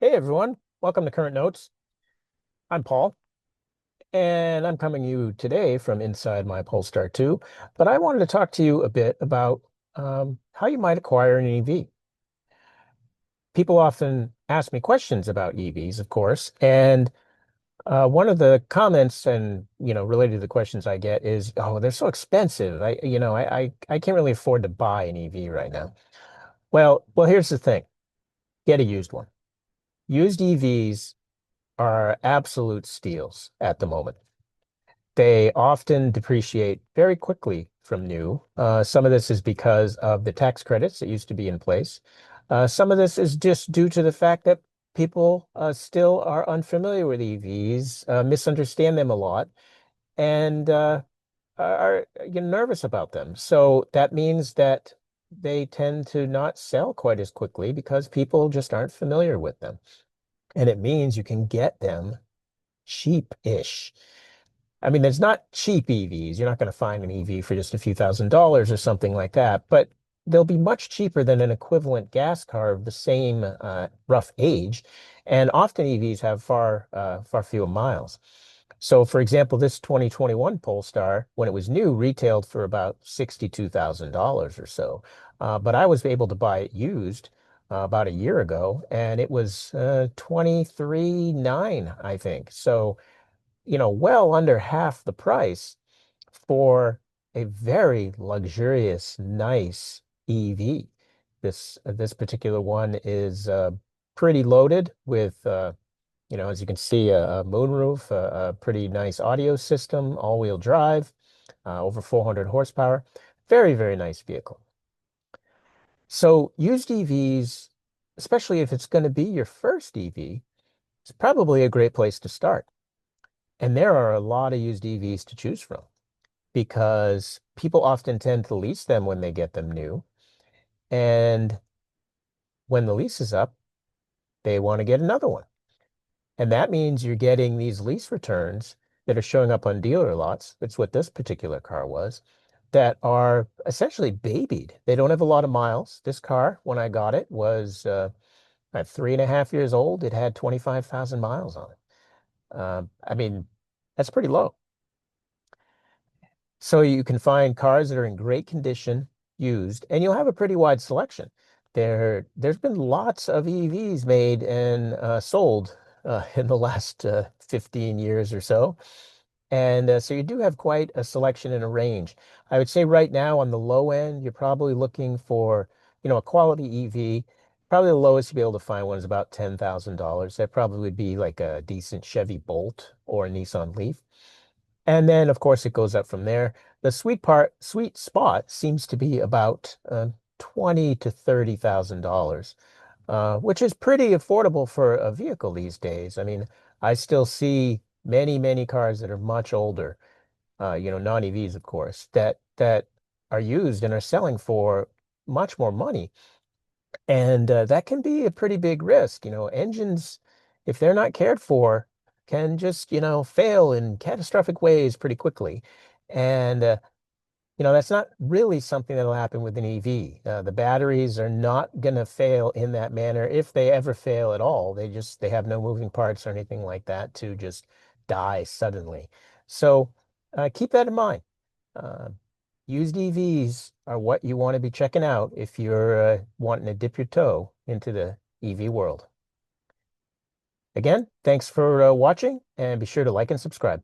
Hey everyone, welcome to Current Notes. I'm Paul, and I'm coming to you today from inside my Polestar 2. But I wanted to talk to you a bit about how you might acquire an EV. People often ask me questions about EVs, of course, and one of the comments and related to the questions I get is, "Oh, they're so expensive. I can't really afford to buy an EV right now." Well, here's the thing: get a used one. Used EVs are absolute steals at the moment. They often depreciate very quickly from new. Some of this is because of the tax credits that used to be in place. Some of this is just due to the fact that people still are unfamiliar with EVs, misunderstand them a lot, and are nervous about them. So that means that they tend to not sell quite as quickly because people just aren't familiar with them. And it means you can get them cheap-ish. I mean, there's not cheap EVs. You're not going to find an EV for just a few $1,000s or something like that, but they'll be much cheaper than an equivalent gas car of the same rough age. And often EVs have far fewer miles. So, for example, this 2021 Polestar, when it was new, retailed for about $62,000 or so. But I was able to buy it used about a year ago, and it was 23.9, I think. So, well under half the price for a very luxurious, nice EV. This particular one is pretty loaded with, as you can see, a moonroof, a pretty nice audio system, all-wheel drive, over 400 horsepower. Very, very nice vehicle. So used EVs, especially if it's going to be your first EV, is probably a great place to start. And there are a lot of used EVs to choose from because people often tend to lease them when they get them new. And when the lease is up, they want to get another one. And that means you're getting these lease returns that are showing up on dealer lots. That's what this particular car was, that are essentially babied. They don't have a lot of miles. This car, when I got it, was at 3.5 years old. It had 25,000 miles on it. I mean, that's pretty low. So you can find cars that are in great condition, used, and you'll have a pretty wide selection. There's been lots of EVs made and sold in the last 15 years or so. And so you do have quite a selection and a range. I would say right now on the low end, you're probably looking for, a quality EV. Probably the lowest you'll be able to find one is about $10,000. That probably would be like a decent Chevy Bolt or a Nissan Leaf. And then, of course, it goes up from there. The sweet spot seems to be about 20 to $30,000, which is pretty affordable for a vehicle these days. I mean, I still see many, many cars that are much older, non-EVs, of course, that are used and are selling for much more money. And that can be a pretty big risk. Engines, if they're not cared for, can just, fail in catastrophic ways pretty quickly. And, that's not really something that'll happen with an EV. The batteries are not going to fail in that manner if they ever fail at all. They have no moving parts or anything like that to just die suddenly. So keep that in mind. Uh, Used EVs are what you want to be checking out if you're wanting to dip your toe into the EV world. Again, thanks for watching and be sure to like and subscribe.